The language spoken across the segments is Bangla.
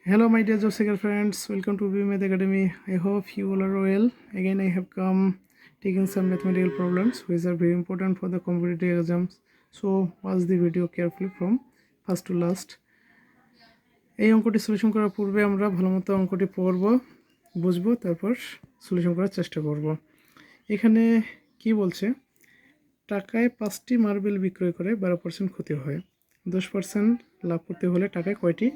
Hello, my dear job seeker friends. Welcome to BMath Academy. I hope you all are well. Again, I have come taking some mathematical problems which are very important for the competitive exams. So, watch the video carefully from first to last. এই অঙ্কটি সলিউশন করার পূর্বে আমরা ভালোমতো অঙ্কটি পড়ব, বুঝবো, তারপর সলিউশন করার চেষ্টা করব। এখানে কি বলছে? টাকায় 5টি মার্বেল বিক্রয় করে 12% ক্ষতি হয়। 10% লাভ করতে হলে টাকায় কয়টি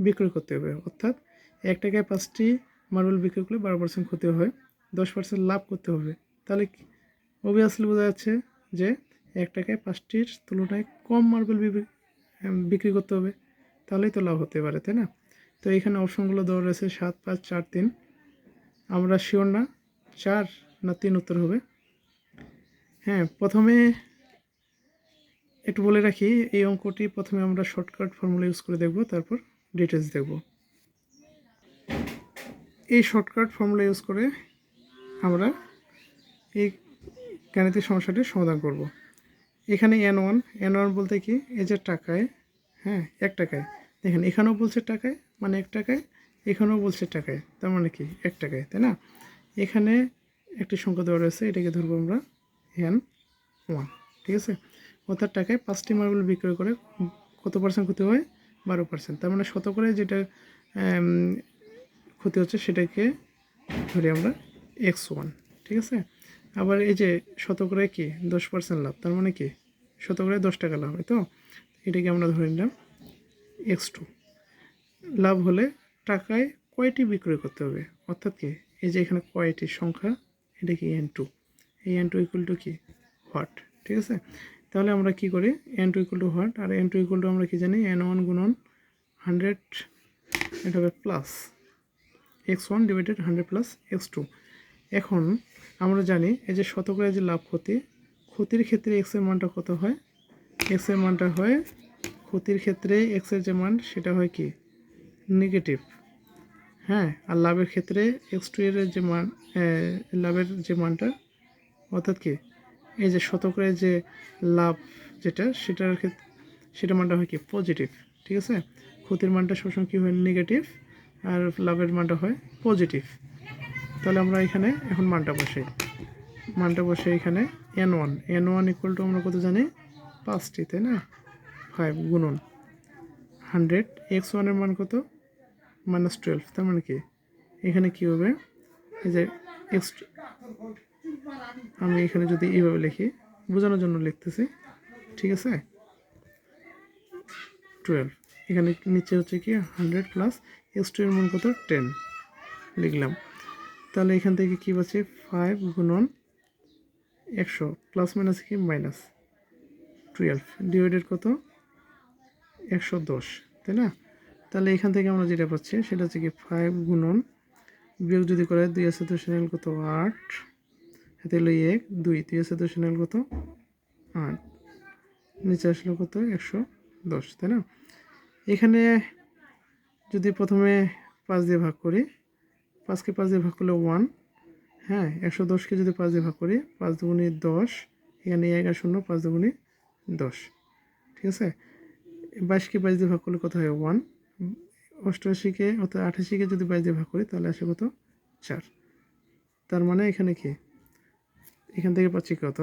বিক্রয় করতে হবে? অর্থাৎ 1 টাকায় 5টি মার্বেল বিক্রয় করলে 12% ক্ষতি হয়, 10% লাভ করতে হবে। তাহলে অবভিয়াসলি বোঝা যাচ্ছে যে 1 টাকায় 5টির তুলনায় কম মার্বেল বিক্রি করতে হবে, তাহলেই তো লাভ হতে পারে, তাই না? তো এখানে অপশনগুলো দেওয়া রয়েছে 7, 5, 4, 3। আমরা শিওর না 4 না 3 উত্তর হবে। হ্যাঁ, প্রথমে একটু বলে রাখি, এই অঙ্কটি প্রথমে আমরা শর্টকাট ফর্মুলা ইউজ করে দেখব, তারপর ডিটেলস দেখব। এই শর্টকাট ফর্মুলা ইউজ করে আমরা এই গাণিতিক সমস্যাটির সমাধান করব। এখানে n1 বলতে কি, এই যে টাকায়, হ্যাঁ 1 টাকায়, দেখেন এখানেও বলছে টাকায় মানে 1 টাকায়, এখানেও বলছে টাকায়, তার মানে কি 1 টাকায়, তাই না? এখানে একটি সংখ্যা দেওয়া রয়েছে, এটাকে ধরবো আমরা n1, ঠিক আছে? অর্থাৎ টাকায় 5টি মার্বেল বিক্রয় করে কত পার্সেন্ট ক্ষতি হয়? 12%। তার মানে শতকরা যেটা ক্ষতি হচ্ছে সেটাকে ধরি আমরা x1, ঠিক আছে? আবার এই যে শতকরায় কি 10% লাভ, তার মানে কি শতকরায় 10 টাকা লাভ হয়, তো এটাকে আমরা ধরে নিলাম x2। লাভ হলে টাকায় কয়টি বিক্রয় করতে হবে? অর্থাৎ কি এই যে এখানে কয়টি সংখ্যা, এটা কি n2, এই n2 ইকুয়াল টু কি হোয়াট, ঠিক আছে? তাহলে আমরা কি করি, n2 ইকুয়াল টু হোয়াট, আর n2 ইকুয়াল টু আমরা কি জানি n1 গুণন 100, এটা হবে plus x1 divided 100 plus x2। এখন আমরা জানি এই যে শতকরা যে লাভ ক্ষতির ক্ষেত্রে x এর মানটা কত হয়? x এর মানটা হয়, ক্ষতির ক্ষেত্রে x এর যে মান সেটা হয় কি নেগেটিভ, হ্যাঁ। আর লাভের ক্ষেত্রে x2 এর যে মান, লাভের যে মানটা, অর্থাৎ কি এই যে শতকরায় যে লাভ যেটা, সেটার মানটা হয় কি পজিটিভ, ঠিক আছে? ক্ষতির মানটা সবসময় কী হয় নেগেটিভ, আর লাভের মানটা হয় পজিটিভ। তাহলে আমরা এখানে এখন মানটা বসে এখানে n1 ইকুয়াল টু আমরা কত জানি 5টি, তাই না? 5 গুণন 100, x1 এর মান কত -12, তার মানে কি এখানে কী হবে, এই যে x, আমি এখানে যদি এইভাবে লিখি, বোঝানোর জন্য লিখতেছি, ঠিক আছে? 12, এখানে নিচে হচ্ছে কি 100 প্লাস x2 এর মান কত 10 লিখলাম। তাহলে এখান থেকে কী পাচ্ছি 5 গুণন 100 প্লাস মাইনাস কি -12 ডিভাইডেড কত 110, তাই না? তাহলে এখান থেকে আমরা যেটা পাচ্ছি সেটা হচ্ছে কি 5 গুণন বিয়োগ যদি করে 2 আছে 2 সেনাল কত 8, হাতে হলো 1 2, 2 আছে 2 সেনাল কত 8, নিচে আসলো কত 110, তাই না? এখানে যদি প্রথমে 5 দিয়ে ভাগ করি, 5কে 5 দিয়ে ভাগ করলে 1, হ্যাঁ 110কে যদি 5 দিয়ে ভাগ করি, 5 দুগুণে 10, এখানে 1 আর 0, 5 দুগুণে 10, ঠিক আছে? 22কে 22 দিয়ে ভাগ করলে কত হয় 1, 88কে অর্থাৎ 88কে যদি 22 দিয়ে ভাগ করি তাহলে আসে কত 4। তার মানে এখানে কি, এখান থেকে পাচ্ছি কত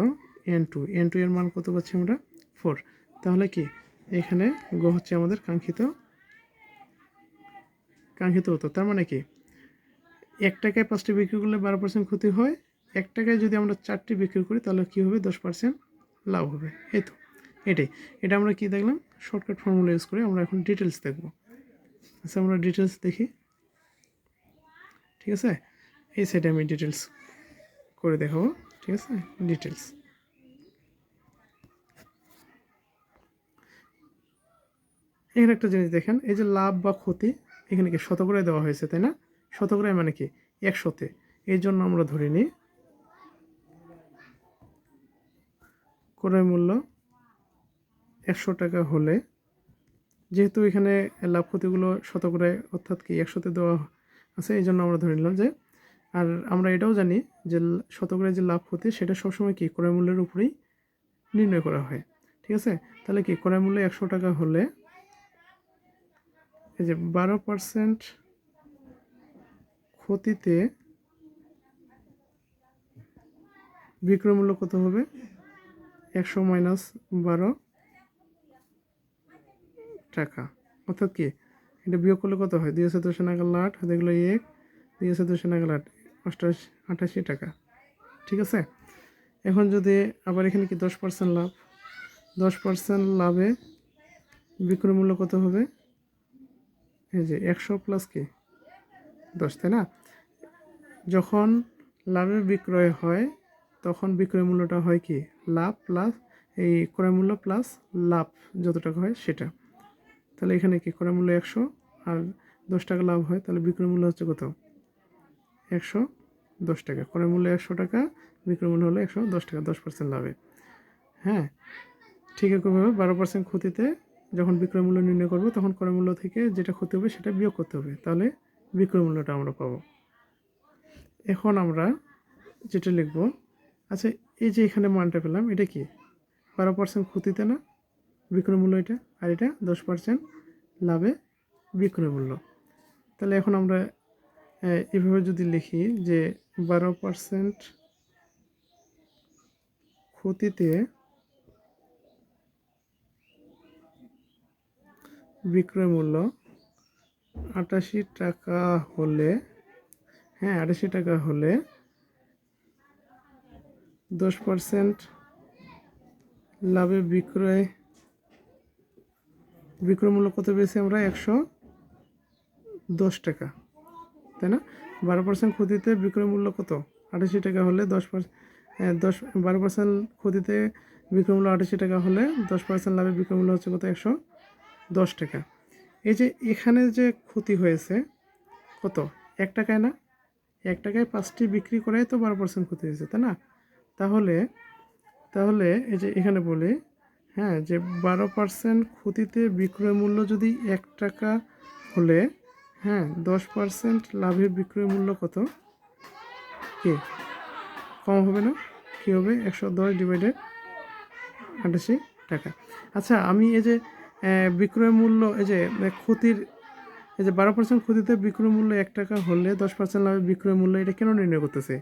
n2 এর মান কত পাচ্ছি আমরা 4। তাহলে কি এখানে গ হচ্ছে আমাদের কাঙ্ক্ষিত উত্তর। তার মানে কি 1 টাকায় 5টি বিক্রি করলে 12% ক্ষতি হয়, 1 টাকায় যদি আমরা 4টি বিক্রি করি তাহলে কী হবে 10% লাভ হবে। এই তো এটা আমরা কি দেখলাম, শর্টকাট ফর্মুলা ইউজ করে। আমরা এখন ডিটেলস দেখব। আচ্ছা, আমরা ডিটেলস দেখি, ঠিক আছে? এই সাইডে আমি ডিটেলস করে দেখাবো, ঠিক আছে? ডিটেলস এখানে একটা জিনিস দেখেন, এই যে লাভ বা ক্ষতি এখানে কি শতকরায় দেওয়া হয়েছে, তাই না? শতকরায় মানে কি 100-তে, এই জন্য আমরা ধরে নিই ক্রয় মূল্য 100 টাকা হলে, যেহেতু এখানে লাভ ক্ষতিগুলো শতকরায় অর্থাৎ কি 100-তে দেওয়া আছে, এই জন্য আমরা ধরে নিলাম যে, আর আমরা এটাও জানি যে শতকরায় যে লাভ ক্ষতি সেটা সবসময় কি ক্রয় মূল্যের উপরেই নির্ণয় করা হয়, ঠিক আছে? তাহলে কি ক্রয় মূল্য 100 টাকা হলে এই যে 12% ক্ষতিতে বিক্রয় মূল্য কত হবে? 100 মাইনাস 12 টাকা। অর্থাৎ কি এটা বিয়োগ করলে কত হয়? 2 নাগাল 8 হাতে গেলো 1, 2 নাগাল 8, 88 টাকা। ঠিক আছে। এখন যদি আবার এখানে কি 10% লাভ, 10% লাভে বিক্রয় মূল্য কত হবে? এই যে 100 প্লাস কি 10, তাই না? যখন লাভে বিক্রয় হয় তখন বিক্রয় মূল্যটা হয় কি লাভ প্লাস এই ক্রয় মূল্য প্লাস লাভ যত টাকা হয় সেটা। তাহলে এখানে কি ক্রয় মূল্য 100 আর 10 টাকা লাভ হয়, তাহলে বিক্রয় মূল্য হচ্ছে কত? 110 টাকা। ক্রয় মূল্য 100 টাকা, বিক্রয় মূল্য হলো 110 টাকা, 10% লাভে। হ্যাঁ, ঠিক একইভাবে 12% ক্ষতিতে যখন বিক্রয় মূল্য নির্ণয় করবো তখন ক্রয় মূল্য থেকে যেটা ক্ষতি হবে সেটা বিয়োগ করতে হবে, তাহলে বিক্রয় মূল্যটা আমরা পাবো। এখন আমরা যেটা লিখব, আচ্ছা এই যে এখানে মানটা পেলাম এটা কি 12% ক্ষতিতে না বিক্রয় মূল্য এটা, আর এটা 10% লাভে বিক্রয় মূল্য। তাহলে এখন আমরা এভাবে যদি লিখি যে 12% ক্ষতিতে বিক্রয় মূল্য 88 টাকা হলে, হ্যাঁ 88 টাকা হলে 10% লাভে বিক্রয় মূল্য কত পেয়েছি আমরা? 110 টাকা, তাই না? 12% ক্ষতিতে বিক্রয় মূল্য কত? 88 টাকা হলে 12% ক্ষতিতে বিক্রয় মূল্য 88 টাকা হলে 10% লাভে বিক্রয় মূল্য হচ্ছে কত? 110 টাকা। এই যে এখানে যে ক্ষতি হয়েছে কত? 1 টাকায় না? 1 টাকায় 5টি বিক্রি করাই তো 12% ক্ষতি হয়েছে, তাই না? তাহলে এই যে এখানে বলি, হ্যাঁ, যে 12% ক্ষতিতে বিক্রয় মূল্য যদি 1 টাকা হলে, হ্যাঁ 10% লাভের বিক্রয় মূল্য কত? কি কম হবে না? কি হবে? 110 ডিভাইডেড 88 টাকা। আচ্ছা আমি এই যে বিক্রয় মূল্য এই যে ক্ষতির এই যে 12% ক্ষতিতে বিক্রয় মূল্য 1 টাকা হলে 10% লাভের বিক্রয় মূল্য এটা কেন নির্ণয় করতেছে?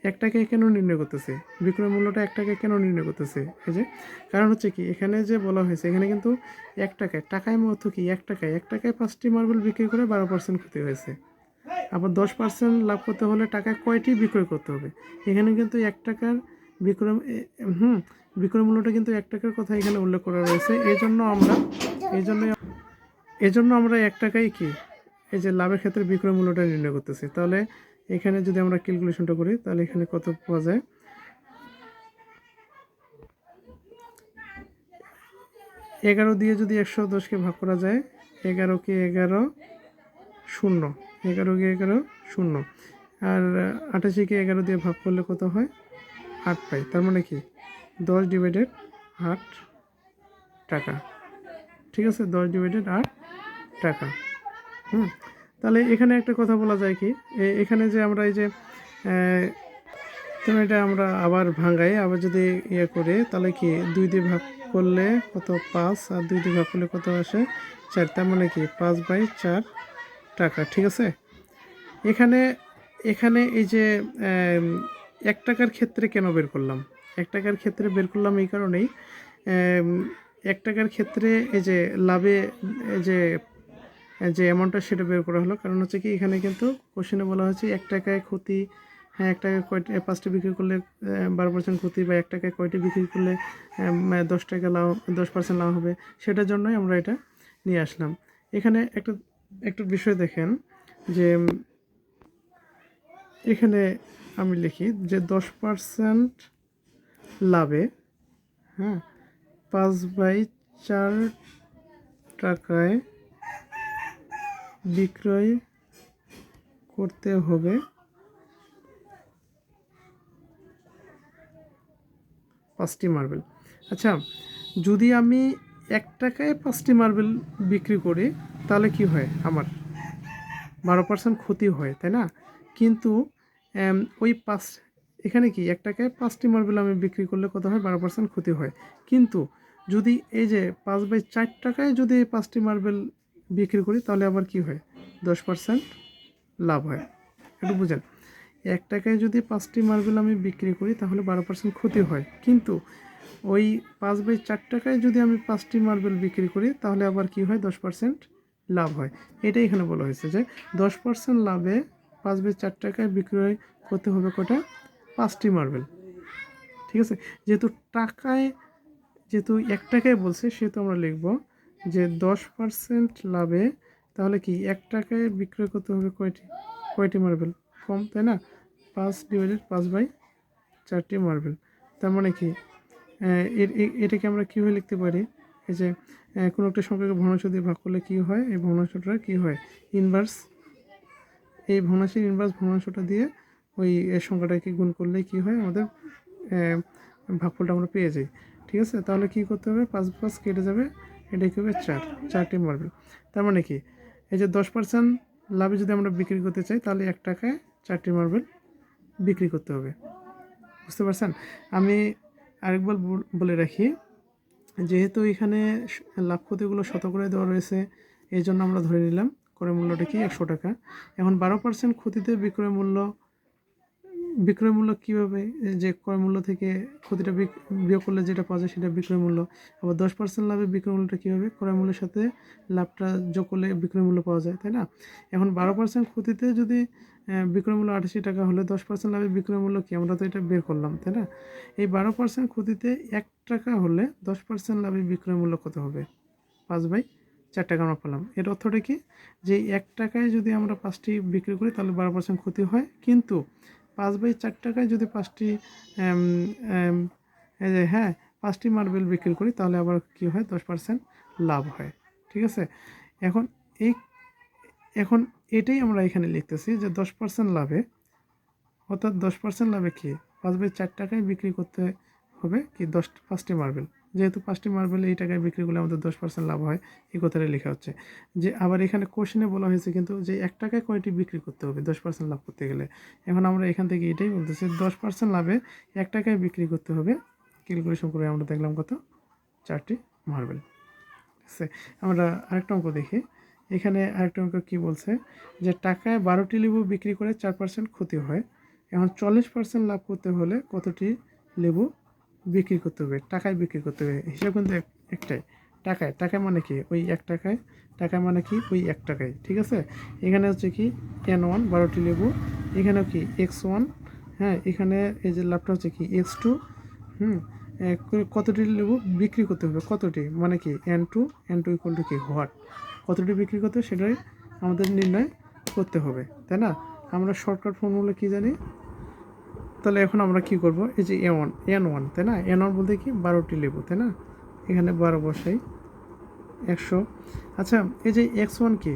1 টাকায় কেন নির্ণয় করতেছে? বিক্রয় মূল্যটা 1 টাকায় কেন নির্ণয় করতেছে? এই যে কারণ হচ্ছে কি এখানে যে বলা হয়েছে এখানে কিন্তু 1 টাকায় অর্থ কি 1 টাকায় 5টি মার্বেল বিক্রি করে 12% ক্ষতি হয়েছে। আবার 10% লাভ করতে হলে টাকায় কয়টি বিক্রয় করতে হবে? এখানে কিন্তু 1 টাকার বিক্রয় বিক্রয় মূল্যটা কিন্তু 1 টাকার কথা এখানে উল্লেখ করা রয়েছে। এই জন্য আমরা 1 টাকায় কি এই যে লাভের ক্ষেত্রে বিক্রয় মূল্যটা নির্ণয় করতেছি। তাহলে এখানে যদি আমরা ক্যালকুলেশনটা করি তাহলে এখানে কত পাওয়া যায়? 11 দিয়ে যদি 110কে ভাগ করা যায়, 11 কে 11 0, 11 কে 11 0, আর 88 কে 11 দিয়ে ভাগ করলে কত হয়? 8 পাই। তার মানে কি 10 ডিভাইডেড 8 টাকা। ঠিক আছে, 10 ডিভাইডেড 8 টাকা। তাহলে এখানে একটা কথা বলা যায় কি এখানে যে আমরা এই যে তুমি এটা আমরা আবার ভাঙাই, আবার যদি ইয়ে করে তাহলে কি 2 দিয়ে ভাগ করলে কত? 5, আর 2 দিয়ে ভাগ করলে কত আসে? 4। তার মানে কি 5/4 টাকা। ঠিক আছে। এখানে এই যে 1 টাকার ক্ষেত্রে কেন বের করলাম? 1 টাকার ক্ষেত্রে বের করলাম এই কারণেই, 1 টাকার ক্ষেত্রে এই যে লাভে যে অ্যামাউন্টটা সেটা বের করা হলো। কারণ হচ্ছে কি এখানে কিন্তু কোশ্চেনে বলা হয়েছে 1 টাকায় ক্ষতি, হ্যাঁ 1 টাকায় 5টি বিক্রি করলে 12% ক্ষতি, বা 1 টাকায় কয়টি বিক্রি করলে 10 টাকা লাভ, 10% লাভ হবে, সেটার জন্যই আমরা এটা নিয়ে আসলাম। এখানে একটা বিষয় দেখেন যে এখানে আমি লিখি যে 10% লাভে, হ্যাঁ 5/4 টাকায় বিক্রয় করতে হবে 5টি মার্বেল। আচ্ছা যদি আমি 1 টাকায় 5টি মার্বেল বিক্রি করি তাহলে কি হয়? আমার 12% ক্ষতি হয়, তাই না? কিন্তু ওই এখানে কি 1 টাকায় 5টি মার্বেল আমি বিক্রি করলে কত হয়? 12% ক্ষতি হয়। কিন্তু যদি এই যে 5/4 টাকায় যদি এই 5টি মার্বেল বিক্রি করি তাহলে আবার কি হয় 10% লাভ হয়। একটু বুঝেন, 1 টাকায় যদি 5টি মার্বেল আমি বিক্রি করি তাহলে 12% ক্ষতি হয়, কিন্তু ওই 5/4 টাকায় যদি আমি 5টি মার্বেল বিক্রি করি তাহলে আবার কি হয় 10% লাভ হয়। এটাই এখানে বলা হয়েছে যে 10% লাভে 5/4 টাকায় বিক্রয় করতে হবে কটা 5টি মার্বেল। ঠিক আছে, যেহেতু টাকায় যেহেতু 1 টাকায় বলছে সেহেতু আমরা লিখব যে 10% লাভে তাহলে কি 1 টাকায় বিক্রয় করতে হবে কয়টি মার্বেল, কম তাই না, 5/5/4টি মার্বেল। তার মানে কি এটাকে আমরা কীভাবে লিখতে পারি, এই যে কোনো একটা সংখ্যাকে ভগ্নাংশ দিয়ে ভাগ করলে কী হয়, এই ভগ্নাংশটা কী হয় ইনভার্স, এই ভগ্নাংশের ইনভার্স ভগ্নাংশটা দিয়ে ওই সংখ্যাটাকে গুণ করলে কি হয় আমাদের ভাগফলটা আমরা পেয়ে যাই। ঠিক আছে, তাহলে কি করতে হবে 5 কেটে যাবে, এটা কী হবে 4টি মার্বেল। তার মানে কি এই যে 10% লাভে যদি আমরা বিক্রি করতে চাই তাহলে 1 টাকায় 4টি মার্বেল বিক্রি করতে হবে। বুঝতে পারছেন? আমি আরেকবার বলে রাখি, যেহেতু এখানে লাভ ক্ষতিগুলো শতকরায় দেওয়া রয়েছে এই জন্য আমরা ধরে নিলাম ক্রয় মূল্যটা কি 100 টাকা। এখন 12% ক্ষতিতে বিক্রয় মূল্য কীভাবে, যে ক্রয় মূল্য থেকে ক্ষতিটা বিয়োগ করলে যেটা পাওয়া যায় সেটা বিক্রয় মূল্য। আবার 10% লাভে বিক্রয় মূল্যটা কী হবে, ক্রয় মূল্যের সাথে লাভটা যোগ করলে বিক্রয় মূল্য পাওয়া যায়, তাই না? এখন 12% ক্ষতিতে যদি বিক্রয় মূল্য 88 টাকা হলে 10% লাভে বিক্রয় মূল্য কি, আমরা তো এটা বের করলাম, তাই না? এই 12% ক্ষতিতে 1 টাকা হলে 10% লাভে বিক্রয় মূল্য কত হবে, 5/4 টাকা আমরা পেলাম। এর অর্থটা কি, যে 1 টাকায় যদি আমরা 5টি বিক্রি করি তাহলে 12% ক্ষতি হয়, কিন্তু 5/4 টাকায় যদি 5টি হ্যাঁ 5টি মার্বেল বিক্রি করি তাহলে আবার কি হয় 10% লাভ হয়। ঠিক আছে, এখন এখন এটাই আমরা এখানে লিখতেছি যে 10% লাভে, অর্থাৎ 10% লাভে কি 5/4 টাকায় বিক্রি করতে হবে কি 5টি মার্বেল, যেহেতু 5টি মার্বেল এই টাকায় বিক্রি করলে আমাদের 10% লাভ হয়, এই কথাটা লেখা হচ্ছে। যে আবার এখানে কোশ্চেনে বলা হয়েছে কিন্তু যে 1 টাকায় কয়টি বিক্রি করতে হবে 10% লাভ করতে গেলে। এখন আমরা এখান থেকে এটাই বলতেছি 10% লাভে 1 টাকায় বিক্রি করতে হবে, ক্যালকুলেশন করে আমরা দেখলাম কত 4টি মার্বেল। ঠিক আছে, আমরা আরেকটা অঙ্ক দেখি। এখানে আরেকটা অঙ্ক কী বলছে, যে টাকায় 12টি লেবু বিক্রি করে 4% ক্ষতি হয়, এখন 40% লাভ করতে হলে কতটি লেবু বিক্রি করতে হবে, টাকায় বিক্রি করতে হবে। হিসাব কিন্তু একটাই, টাকায় মানে কি ওই 1 টাকায়, টাকায় মানে কি ওই 1 টাকায়। ঠিক আছে, এখানে হচ্ছে কি N1 12টি লেবু, এখানেও কি X1, হ্যাঁ এখানে এই যে লাভটা হচ্ছে কি X2, কতটি লেবু বিক্রি করতে হবে, কতটি মানে কি N2 ইকুয়াল টু কি হোয়াট, কতটি বিক্রি করতে হবে সেটাই আমাদের নির্ণয় করতে হবে, তাই না? আমরা শর্টকাট ফর্মুলা কি জানি, তাহলে এখন আমরা কি করব, এই যে N1 তাই না, N1 বলতে কি 12টি লেবু, তাই না, এখানে 12 বসাই 100। আচ্ছা, এই যে X1 কি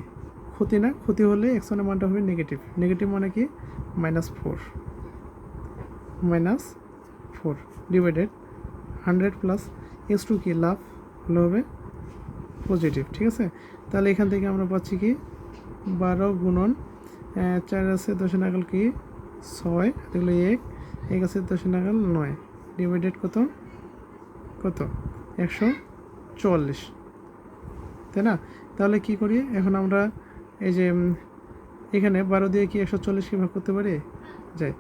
ক্ষতি না, ক্ষতি হলে X1 এর মানটা হবে নেগেটিভ মানে কি -4 ডিভাইডেড 100 প্লাস X2 কি লাভ হলে হবে পজিটিভ। ঠিক আছে, তাহলে এখান থেকে আমরা পাচ্ছি কি 12 গুণন 4 আছে 10 নাগাল কি 6, এগুলো 1 আছে 10 নাগাল 9 ডিভাইডেড কত 144, তাই না? তাহলে কি করি এখন আমরা, এই যে এখানে 12 দিয়ে কি 140কে ভাগ করতে পারি, যাই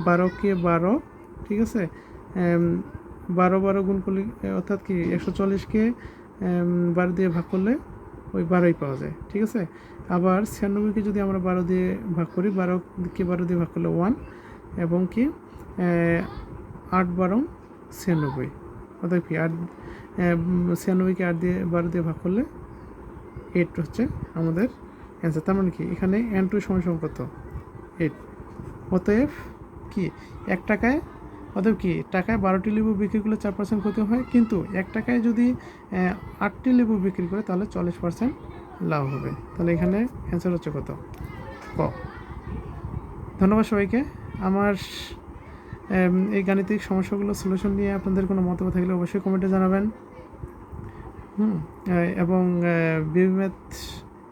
12কে 12, ঠিক আছে 12 গুণ করলে অর্থাৎ কি 140কে 12 দিয়ে ভাগ করলে ওই 12ই পাওয়া যায়। ঠিক আছে, আবার 96কে যদি আমরা 12 দিয়ে ভাগ করি, 12কে 12 দিয়ে ভাগ করলে 1, এবং কি 8 12 96, অর্থাৎ কি 96কে 8 দিয়ে 12 দিয়ে ভাগ করলে 8 হচ্ছে আমাদের অ্যান্সার। তার মানে কি এখানে N2 সমান কত 8, অতএব কি 1 টাকায়, অতএব কি টাকায় 12টি লেবু বিক্রি করলে 4% ক্ষতি হয়, কিন্তু 1 টাকায় যদি 8টি লেবু বিক্রি করে তাহলে 40% লাভ হবে। তাহলে এখানে অ্যান্সার হচ্ছে কত ক। ধন্যবাদ সবাইকে। আমার এই গাণিতিক সমস্যাগুলো সলিউশন নিয়ে আপনাদের কোনো মন্তব্য থাকলে অবশ্যই কমেন্টে জানাবেন। এবং বিবি ম্যাথ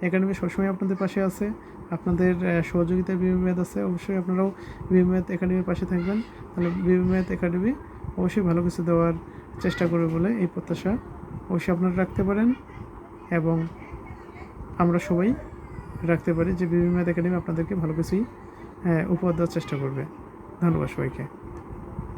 একাডেমি সবসময় আপনাদের পাশে আছে, আপনাদের সহযোগিতায় বিবি ম্যাথ আছে, অবশ্যই আপনারাও বিবি ম্যাথ একাডেমির পাশে থাকবেন, তাহলে বিবি ম্যাথ একাডেমি অবশ্যই ভালো কিছু দেওয়ার চেষ্টা করবে বলে এই প্রত্যাশা অবশ্যই আপনারা রাখতে পারেন। এবং আমরা সবাই রাখতে পারি যে বিবি ম্যাথ একাডেমি আপনাদেরকে ভালো কিছুই উপহার দেওয়ার চেষ্টা করবে। ধন্যবাদ সবাইকে।